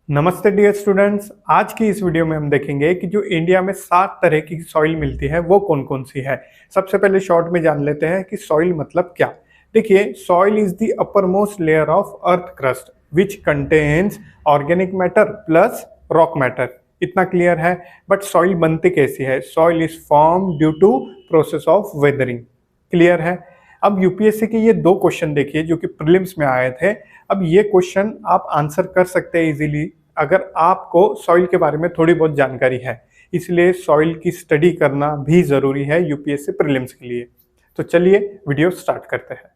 नमस्ते dear students. आज की इस वीडियो में हम देखेंगे कि जो इंडिया में 7 तरह की सॉइल मिलती है वो कौन कौन सी है। सबसे पहले शॉर्ट में जान लेते हैं कि सॉइल मतलब क्या। देखिए, soil is the upper most layer of earth crust which contains organic matter plus rock matter. इतना क्लियर है। बट सॉइल बनती कैसी है? Soil is form due to process of weathering. Clear है। अब यूपीएससी के ये 2 क्वेश्चन देखिए जो कि प्रीलिम्स में आए थे। अब ये क्वेश्चन आप आंसर कर सकते हैं इजीली अगर आपको सॉइल के बारे में थोड़ी बहुत जानकारी है। इसलिए सॉइल की स्टडी करना भी ज़रूरी है यूपीएससी प्रीलिम्स के लिए। तो चलिए वीडियो स्टार्ट करते हैं।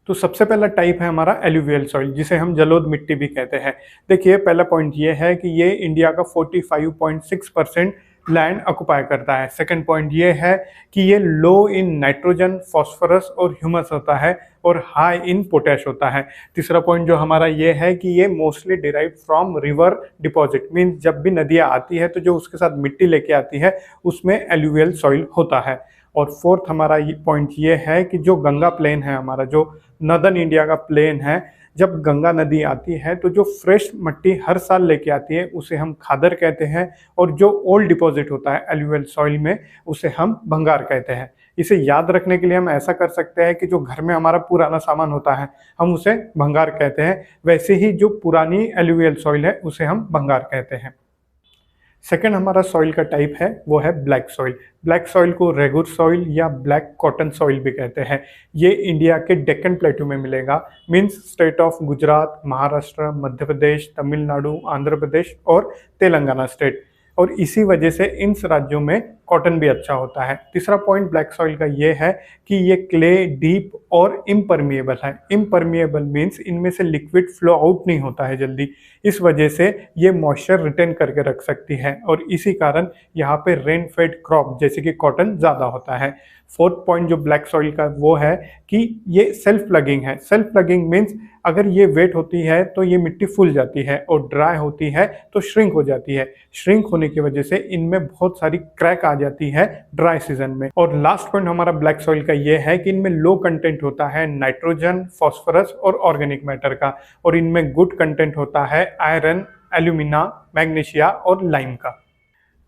तो सबसे पहला टाइप है हमारा एलुवियल सॉइल, जिसे हम जलोढ़ मिट्टी भी कहते हैं। देखिए, पहला पॉइंट ये है कि ये इंडिया का 45.6% लैंड ऑक्युपाई करता है। सेकंड पॉइंट ये है कि ये लो इन नाइट्रोजन, फॉस्फोरस और ह्यूमस होता है और हाई इन पोटैश होता है। तीसरा पॉइंट जो हमारा ये है कि ये mostly derive from river deposit, means जब भी नदियाँ आती है तो जो उसके साथ मिट्टी लेके आती है उसमें एलुवियल सॉइल होता है। और फोर्थ हमारा पॉइंट ये है कि जो गंगा प्लेन है, हमारा जो नदर्न इंडिया का प्लेन है, जब गंगा नदी आती है तो जो फ्रेश मिट्टी हर साल लेके आती है उसे हम खादर कहते हैं, और जो ओल्ड डिपॉजिट होता है एलुवियल सॉइल में उसे हम भंगार कहते हैं। इसे याद रखने के लिए हम ऐसा कर सकते हैं कि जो घर में हमारा पुराना सामान होता है हम उसे भंगार कहते हैं, वैसे ही जो पुरानी एलुवियल सॉइल है उसे हम भंगार कहते हैं। सेकेंड हमारा सॉइल का टाइप है वो है ब्लैक सॉइल। ब्लैक सॉइल को रेगुर सॉइल या ब्लैक कॉटन सॉइल भी कहते हैं। ये इंडिया के डेक्कन प्लेटू में मिलेगा, means state of Gujarat, Maharashtra, Madhya Pradesh, Tamil Nadu, Andhra Pradesh और तेलंगाना स्टेट, और इसी वजह से इन राज्यों में कॉटन भी अच्छा होता है। तीसरा पॉइंट ब्लैक सॉइल का ये है कि ये क्ले डीप और इम्परमिएबल है। इम्परमिएबल मीन्स इनमें से लिक्विड फ्लो आउट नहीं होता है जल्दी, इस वजह से ये मॉइस्चर रिटेन करके रख सकती है, और इसी कारण यहाँ पे रेन फेड क्रॉप जैसे कि कॉटन ज़्यादा होता है। फोर्थ पॉइंट जो ब्लैक सॉइल का वो है कि ये सेल्फ प्लगिंग है। सेल्फ प्लगिंग मीन्स अगर ये वेट होती है तो ये मिट्टी फूल जाती है, और ड्राई होती है तो श्रिंक हो जाती है। श्रिंक होने की वजह से इनमें बहुत सारी क्रैक आ जाती है ड्राई सीजन में। और लास्ट पॉइंट हमारा ब्लैक सॉइल का ये है कि इनमें लो कंटेंट होता है नाइट्रोजन, फॉस्फोरस और ऑर्गेनिक मैटर का, और इनमें गुड कंटेंट होता है आयरन, एल्यूमिना, मैग्नीशिया और लाइम का।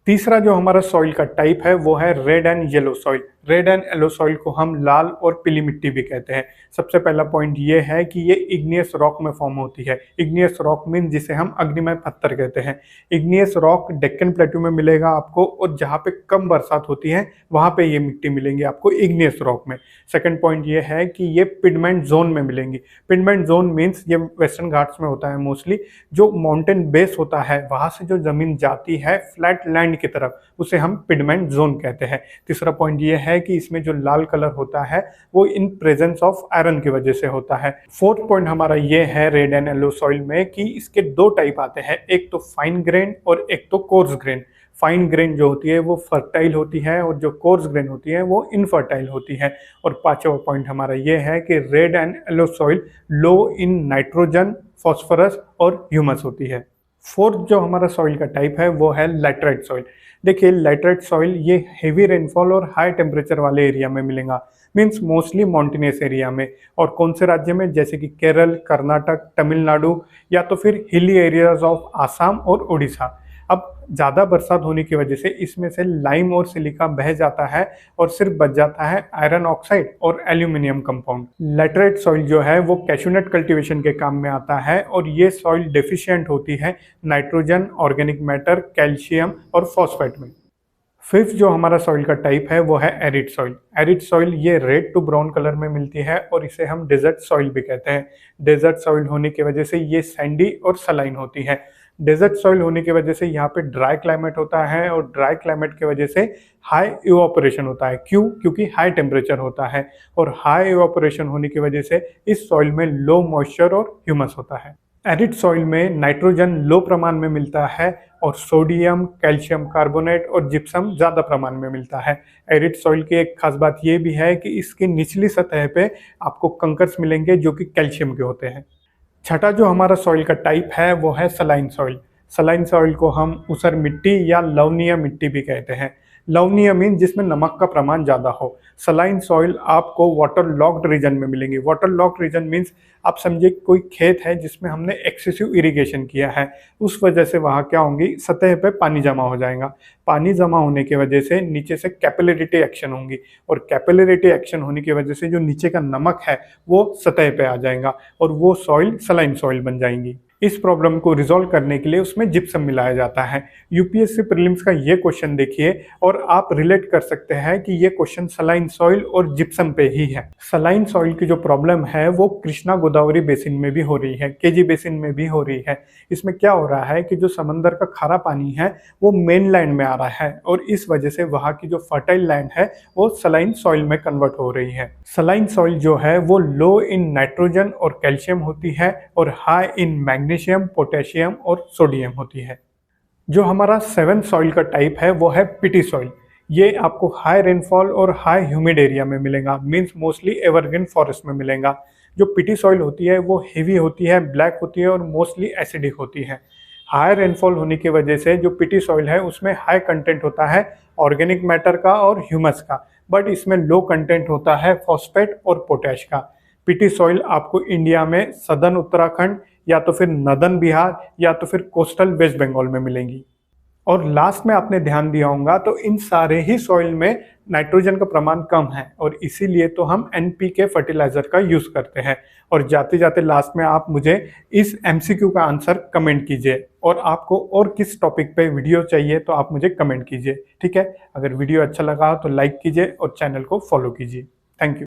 तीसरा जो हमारा सॉइल का टाइप है वो है red and yellow soil. Red and yellow soil को हम लाल और पीली मिट्टी भी कहते हैं। सबसे पहला पॉइंट ये है कि ये इग्नियस रॉक में फॉर्म होती है। इग्नियस रॉक मीन जिसे हम अग्निमय पत्थर कहते हैं। इग्नियस रॉक डेक्कन प्लेटू में मिलेगा आपको, और जहाँ पे कम बरसात होती है वहाँ पे ये मिट्टी मिलेंगी आपको इग्नियस रॉक में। सेकंड पॉइंट ये है कि ये पिडमेंट जोन में मिलेंगी। पिडमेंट जोन मीन्स ये वेस्टर्न घाट्स में होता है मोस्टली। जो माउंटेन बेस होता है वहाँ से जो जमीन जाती है फ्लैट लैंड की तरफ, उसे हम पिडमेंट जोन कहते हैं। तीसरा पॉइंट ये है कि इसमें जो लाल कलर होता है वो इन प्रेजेंस ऑफ आयरन की वजह से होता है। फोर्थ पॉइंट हमारा ये है रेड एंड येलो सॉइल में कि इसके 2 टाइप आते हैं, एक तो फाइन ग्रेन और एक तो कोर्स ग्रेन। फाइन ग्रेन जो होती है वो फर्टाइल होती है, और जो कोर्स ग्रेन होती है वो इनफर्टाइल होती है। और पांचवा पॉइंट हमारा ये है कि red and yellow soil low in nitrogen, phosphorus और ह्यूमस होती है। फोर्थ जो हमारा सॉइल का टाइप है वो है लैटराइट सॉइल। देखिए, लैटराइट सॉइल ये हेवी रेनफॉल और हाई टेम्परेचर वाले एरिया में मिलेगा, मीन्स मोस्टली माउंटेनियस एरिया में। और कौन से राज्य में? जैसे कि केरल, कर्नाटक, तमिलनाडु, या तो फिर हिली एरियाज ऑफ आसाम और उड़ीसा। अब ज़्यादा बरसात होने की वजह से इसमें से लाइम और सिलिका बह जाता है, और सिर्फ बच जाता है आयरन ऑक्साइड और एल्यूमिनियम कंपाउंड। लैटराइट सॉइल जो है वो कैशूनट कल्टीवेशन के काम में आता है, और ये सॉइल डेफिशिएंट होती है नाइट्रोजन, ऑर्गेनिक मैटर, कैल्शियम और फॉस्फेट में। फिफ्थ जो हमारा सॉइल का टाइप है वो है एरिड सॉइल। एरिड सॉइल ये रेड टू ब्राउन कलर में मिलती है, और इसे हम डेजर्ट सॉइल भी कहते हैं। डेजर्ट सॉइल होने की वजह से ये सैंडी और सलाइन होती है। डेजर्ट सॉइल होने की वजह से यहाँ पे ड्राई क्लाइमेट होता है, और ड्राई क्लाइमेट की वजह से हाई इवापोरेशन होता है। क्यों? क्योंकि हाई टेम्परेचर होता है, और हाई इवापोरेशन होने की वजह से इस सॉइल में लो मॉइस्चर और ह्यूमस होता है। एरिड सॉइल में नाइट्रोजन लो प्रमाण में मिलता है, और सोडियम, कैल्शियम कार्बोनेट और जिप्सम ज़्यादा प्रमाण में मिलता है। एरिड सॉइल की एक खास बात ये भी है कि इसकी निचली सतह पे आपको कंकर्स मिलेंगे जो कि कैल्शियम के होते हैं। छठा जो हमारा सॉइल का टाइप है वो है सलाइन सॉइल। सलाइन सॉइल को हम ऊसर मिट्टी या लवणीय मिट्टी भी कहते हैं। लवणीय मीन जिसमें नमक का प्रमाण ज़्यादा हो। सलाइन सॉइल आपको वाटर लॉक्ड रीजन में मिलेंगी। वाटर लॉक्ड रीजन मीन्स आप समझिए कोई खेत है जिसमें हमने एक्सेसिव इरिगेशन किया है, उस वजह से वहाँ क्या होंगी, सतह पे पानी जमा हो जाएगा। पानी जमा होने की वजह से नीचे से कैपिलरिटी एक्शन होंगी, और कैपिलरिटी एक्शन होने की वजह से जो नीचे का नमक है वो सतह पे आ जाएगा और वो सॉइल सलाइन सॉइल बन जाएंगी। इस प्रॉब्लम को रिजॉल्व करने के लिए उसमें जिप्सम मिलाया जाता है। यूपीएससी प्रीलिम्स का ये क्वेश्चन देखिए और आप रिलेट कर सकते हैं कि ये क्वेश्चन सलाइन सॉइल और जिप्सम पे ही है। सलाइन सॉइल की जो प्रॉब्लम है वो कृष्णा गोदावरी बेसिन में भी हो रही है, केजी बेसिन में भी हो रही है। इसमें क्या हो रहा है कि जो समंदर का खारा पानी है वो मेन लैंड में आ रहा है और इस वजह से वहाँ की जो फर्टाइल लैंड है वो सलाइन सॉइल में कन्वर्ट हो रही है। सलाइन सॉइल जो है वो लो इन नाइट्रोजन और कैल्शियम होती है और हाई इन मैग्नीशियम, पोटेशियम और सोडियम होती है। जो हमारा 7th सॉइल का टाइप है वो है पिटी सॉइल। ये आपको हाई रेनफॉल और हाई ह्यूमिड एरिया में मिलेगा, मीन्स मोस्टली एवरग्रीन फॉरेस्ट में मिलेगा। जो पिटी सॉइल होती है वो हेवी होती है, ब्लैक होती है और मोस्टली एसिडिक होती है। हाई रेनफॉल होने की वजह से जो पिटी सॉइल है उसमें हाई कंटेंट होता है ऑर्गेनिक मैटर का और ह्यूमस का, बट इसमें लो कंटेंट होता है फॉस्फेट और पोटैश का। पिटी सॉइल आपको इंडिया में सदर्न उत्तराखंड या तो फिर नदन बिहार या तो फिर कोस्टल वेस्ट बंगाल में मिलेंगी। और लास्ट में आपने ध्यान दिया होगा तो इन सारे ही सॉइल में नाइट्रोजन का प्रमाण कम है और इसीलिए तो हम एनपीके फर्टिलाइजर का यूज करते हैं। और जाते जाते लास्ट में आप मुझे इस एमसीक्यू का आंसर कमेंट कीजिए, और आपको और किस टॉपिक पे वीडियो चाहिए तो आप मुझे कमेंट कीजिए, ठीक है। अगर वीडियो अच्छा लगा तो लाइक कीजिए और चैनल को फॉलो कीजिए। Thank you.